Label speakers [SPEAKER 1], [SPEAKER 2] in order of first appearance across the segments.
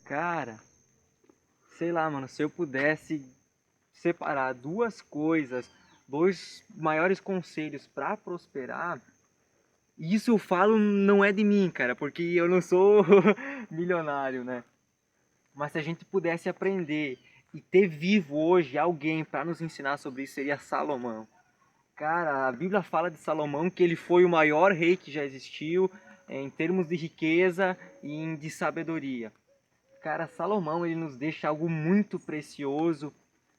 [SPEAKER 1] Cara, sei lá, mano, se eu pudesse separar duas coisas, dois maiores conselhos para prosperar, isso eu falo não é de mim, cara, porque eu não sou milionário, né? Mas se a gente pudesse aprender e ter vivo hoje alguém para nos ensinar sobre isso, seria Salomão. Cara, a Bíblia fala de Salomão que ele foi o maior rei que já existiu em termos de riqueza e de sabedoria. Cara, Salomão ele nos deixa algo muito precioso.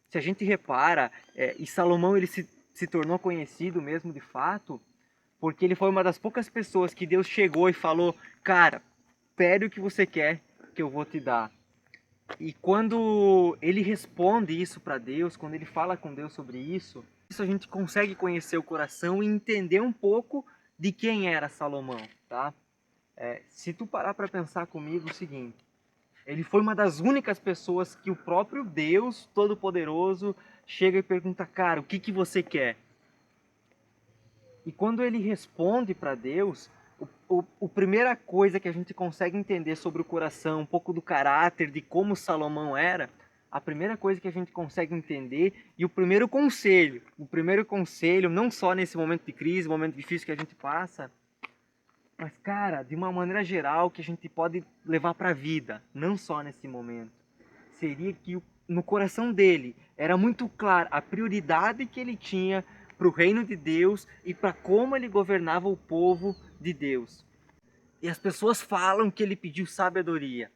[SPEAKER 1] Se a gente repara, e Salomão ele se tornou conhecido mesmo de fato, porque ele foi uma das poucas pessoas que Deus chegou e falou: Cara, pede o que você quer que eu vou te dar. E quando ele responde isso para Deus, quando ele fala com Deus sobre isso a gente consegue conhecer o coração e entender um pouco de quem era Salomão, tá? Se tu parar para pensar comigo o seguinte, ele foi uma das únicas pessoas que o próprio Deus Todo-Poderoso chega e pergunta: Cara, o que que você quer? E quando ele responde para Deus, a primeira coisa que a gente consegue entender sobre o coração, um pouco do caráter, de como Salomão era, a primeira coisa que a gente consegue entender e o primeiro conselho, não só nesse momento de crise, momento difícil que a gente passa, mas, cara, de uma maneira geral que a gente pode levar para a vida, não só nesse momento, seria que no coração dele era muito claro a prioridade que ele tinha para o reino de Deus e para como ele governava o povo de Deus. E as pessoas falam que ele pediu sabedoria.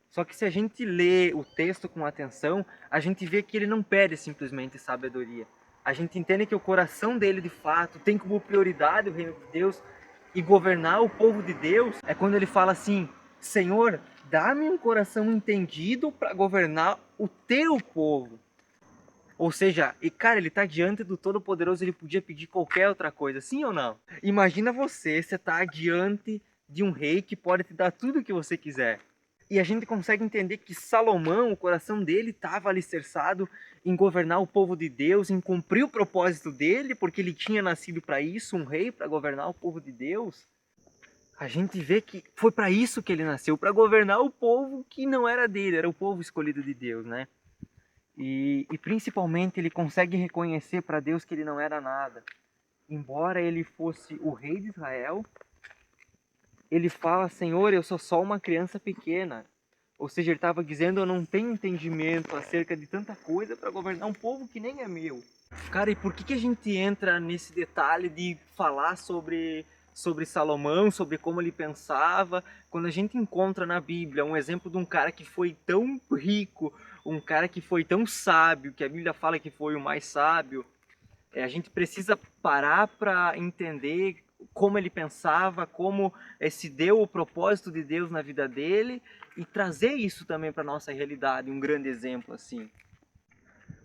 [SPEAKER 1] Só que se a gente lê o texto com atenção, a gente vê que ele não pede simplesmente sabedoria. A gente entende que o coração dele, de fato, tem como prioridade o reino de Deus e governar o povo de Deus. É quando ele fala assim: Senhor, dá-me um coração entendido para governar o teu povo. Ou seja, e cara, ele está diante do Todo-Poderoso, ele podia pedir qualquer outra coisa, sim ou não? Imagina você tá diante de um rei que pode te dar tudo o que você quiser. E a gente consegue entender que Salomão, o coração dele estava alicerçado em governar o povo de Deus, em cumprir o propósito dele, porque ele tinha nascido para isso, um rei para governar o povo de Deus. A gente vê que foi para isso que ele nasceu, para governar o povo que não era dele, era o povo escolhido de Deus, né? E principalmente ele consegue reconhecer para Deus que ele não era nada. Embora ele fosse o rei de Israel, ele fala: Senhor, eu sou só uma criança pequena. Ou seja, ele estava dizendo: eu não tenho entendimento acerca de tanta coisa para governar um povo que nem é meu. Cara, e por que a gente entra nesse detalhe de falar sobre Salomão, sobre como ele pensava, quando a gente encontra na Bíblia um exemplo de um cara que foi tão rico, um cara que foi tão sábio, que a Bíblia fala que foi o mais sábio? A gente precisa parar para entender como ele pensava, como se deu o propósito de Deus na vida dele e trazer isso também para a nossa realidade, um grande exemplo assim.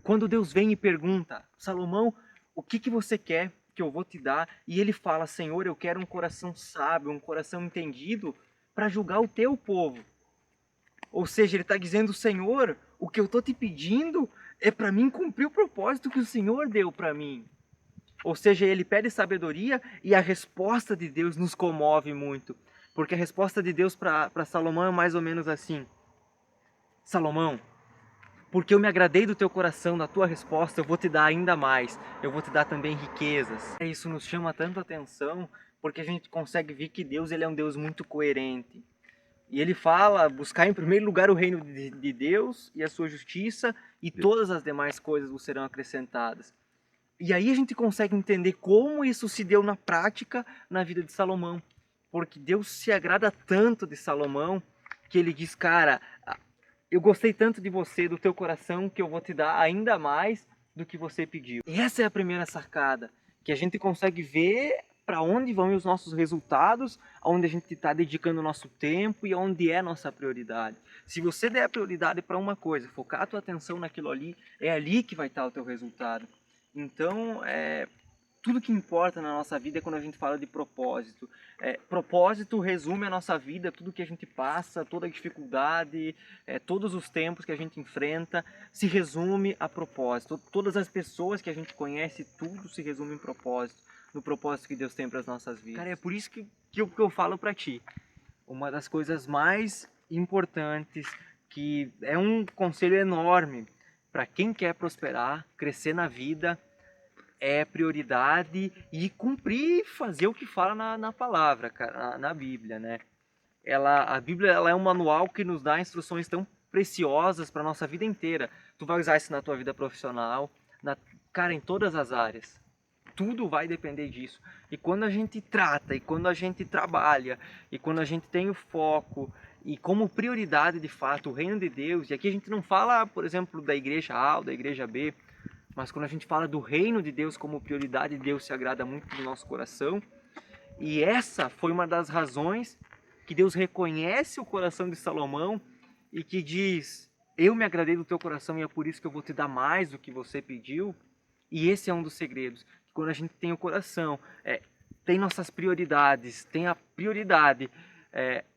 [SPEAKER 1] Quando Deus vem e pergunta: Salomão, o que que você quer que eu vou te dar? E ele fala: Senhor, eu quero um coração sábio, um coração entendido para julgar o teu povo. Ou seja, ele está dizendo: Senhor, o que eu estou te pedindo é para mim cumprir o propósito que o Senhor deu para mim. Ou seja, ele pede sabedoria e a resposta de Deus nos comove muito. Porque a resposta de Deus para Salomão é mais ou menos assim: Salomão, porque eu me agradei do teu coração, da tua resposta, eu vou te dar ainda mais. Eu vou te dar também riquezas. Isso nos chama tanto atenção, porque a gente consegue ver que Deus ele é um Deus muito coerente. E ele fala: buscar em primeiro lugar o reino de Deus e a sua justiça, e todas as demais coisas vos serão acrescentadas. E aí a gente consegue entender como isso se deu na prática na vida de Salomão. Porque Deus se agrada tanto de Salomão que ele diz: Cara, eu gostei tanto de você, do teu coração, que eu vou te dar ainda mais do que você pediu. E essa é a primeira sacada, que a gente consegue ver para onde vão os nossos resultados, aonde a gente está dedicando o nosso tempo e onde é a nossa prioridade. Se você der a prioridade para uma coisa, focar a tua atenção naquilo ali, é ali que vai estar o teu resultado. Então, tudo que importa na nossa vida é quando a gente fala de propósito. Propósito resume a nossa vida, tudo que a gente passa, toda a dificuldade, todos os tempos que a gente enfrenta, se resume a propósito. Todas as pessoas que a gente conhece, tudo se resume em propósito, no propósito que Deus tem para as nossas vidas. Cara, é por isso que eu falo para ti. Uma das coisas mais importantes que é um conselho enorme para quem quer prosperar, crescer na vida, é prioridade e cumprir, fazer o que fala na palavra, cara, na Bíblia, né? A Bíblia ela é um manual que nos dá instruções tão preciosas para nossa vida inteira. Tu vai usar isso na tua vida profissional, cara, em todas as áreas. Tudo vai depender disso. E quando a gente trata, e quando a gente trabalha, e quando a gente tem o foco, e como prioridade de fato o reino de Deus, e aqui a gente não fala, por exemplo, da igreja A ou da igreja B, mas quando a gente fala do reino de Deus como prioridade, Deus se agrada muito do nosso coração. E essa foi uma das razões que Deus reconhece o coração de Salomão e que diz: eu me agradei do teu coração e é por isso que eu vou te dar mais do que você pediu. E esse é um dos segredos. Quando a gente tem o coração, tem nossas prioridades, tem a prioridade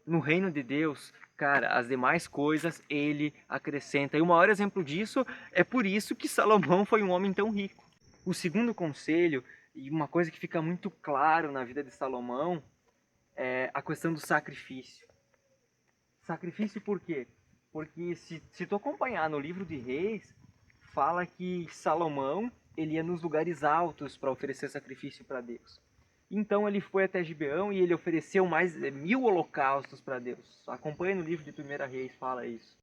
[SPEAKER 1] no reino de Deus, cara, as demais coisas ele acrescenta. E o maior exemplo disso é por isso que Salomão foi um homem tão rico. O segundo conselho, e uma coisa que fica muito claro na vida de Salomão, é a questão do sacrifício. Sacrifício por quê? Porque se tu acompanhar no livro de Reis, fala que Salomão ele ia nos lugares altos para oferecer sacrifício para Deus. Então ele foi até Gibeão e ele ofereceu mais 1000 holocaustos para Deus. Acompanha no livro de 1 Reis, fala isso.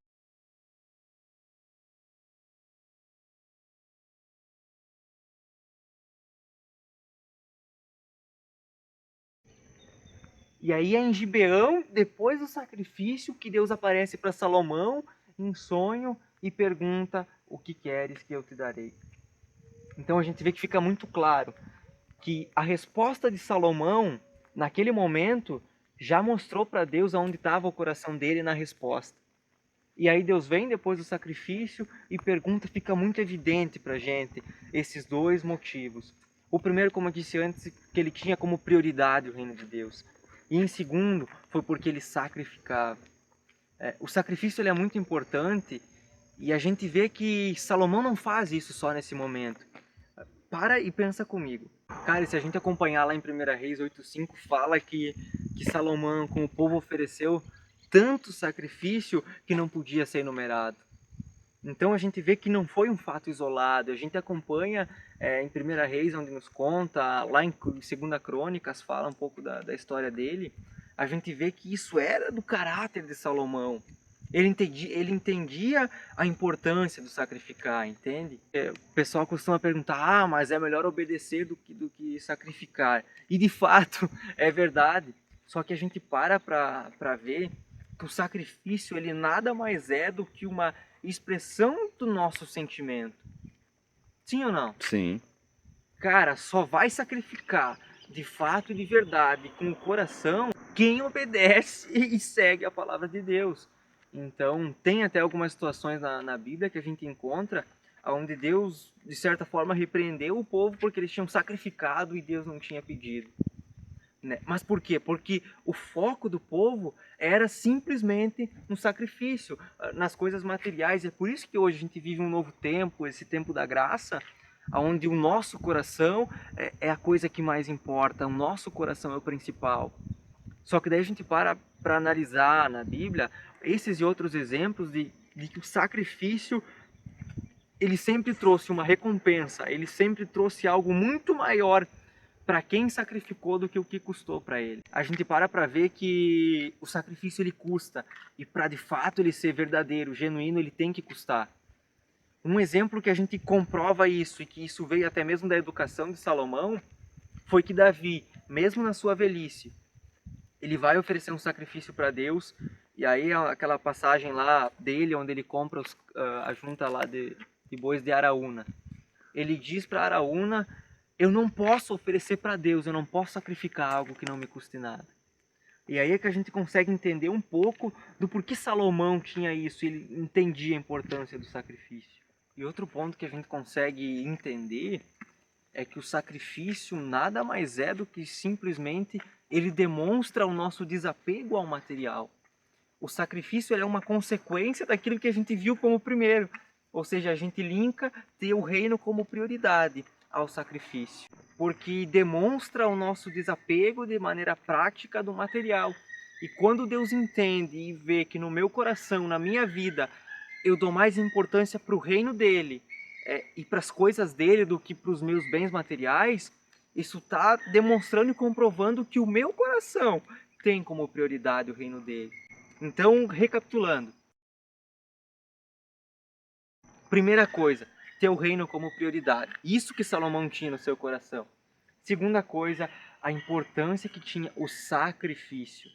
[SPEAKER 1] E aí é em Gibeão, depois do sacrifício, que Deus aparece para Salomão em sonho e pergunta: o que queres que eu te darei? Então a gente vê que fica muito claro que a resposta de Salomão, naquele momento, já mostrou para Deus aonde estava o coração dele na resposta. E aí Deus vem depois do sacrifício e pergunta, fica muito evidente para a gente esses dois motivos. O primeiro, como eu disse antes, que ele tinha como prioridade o reino de Deus. E em segundo, foi porque ele sacrificava. O sacrifício ele é muito importante e a gente vê que Salomão não faz isso só nesse momento. Para e pensa comigo. Cara, se a gente acompanhar lá em 1 Reis 8,5, fala que Salomão, com o povo, ofereceu tanto sacrifício que não podia ser enumerado. Então a gente vê que não foi um fato isolado. A gente acompanha em 1 Reis, onde nos conta, lá em 2 Crônicas, fala um pouco da história dele. A gente vê que isso era do caráter de Salomão. Ele entendia a importância do sacrificar, entende? O pessoal costuma perguntar, mas é melhor obedecer do que sacrificar. E de fato, é verdade. Só que a gente para ver que o sacrifício ele nada mais é do que uma expressão do nosso sentimento. Sim ou não?
[SPEAKER 2] Sim.
[SPEAKER 1] Cara, só vai sacrificar de fato e de verdade, com o coração, quem obedece e segue a palavra de Deus. Então, tem até algumas situações na Bíblia que a gente encontra onde Deus, de certa forma, repreendeu o povo porque eles tinham sacrificado e Deus não tinha pedido. Né? Mas por quê? Porque o foco do povo era simplesmente no sacrifício, nas coisas materiais. É por isso que hoje a gente vive um novo tempo, esse tempo da graça, onde o nosso coração é a coisa que mais importa, o nosso coração é o principal. Só que daí a gente para analisar na Bíblia esses e outros exemplos de que o sacrifício ele sempre trouxe uma recompensa, ele sempre trouxe algo muito maior para quem sacrificou do que o que custou para ele. A gente para ver que o sacrifício ele custa e para de fato ele ser verdadeiro, genuíno, ele tem que custar. Um exemplo que a gente comprova isso e que isso veio até mesmo da educação de Salomão foi que Davi, mesmo na sua velhice, ele vai oferecer um sacrifício para Deus e aí aquela passagem lá dele onde ele compra a junta lá de bois de Araúna. Ele diz para Araúna: eu não posso oferecer para Deus, eu não posso sacrificar algo que não me custe nada. E aí é que a gente consegue entender um pouco do porquê Salomão tinha isso, ele entendia a importância do sacrifício. E outro ponto que a gente consegue entender é que o sacrifício nada mais é do que simplesmente ele demonstra o nosso desapego ao material. O sacrifício é uma consequência daquilo que a gente viu como primeiro, ou seja, a gente linka ter o reino como prioridade ao sacrifício, porque demonstra o nosso desapego de maneira prática do material. E quando Deus entende e vê que no meu coração, na minha vida, eu dou mais importância para o reino dele e para as coisas dele do que para os meus bens materiais, isso está demonstrando e comprovando que o meu coração tem como prioridade o reino dele. Então, recapitulando. Primeira coisa, ter o reino como prioridade. Isso que Salomão tinha no seu coração. Segunda coisa, a importância que tinha o sacrifício.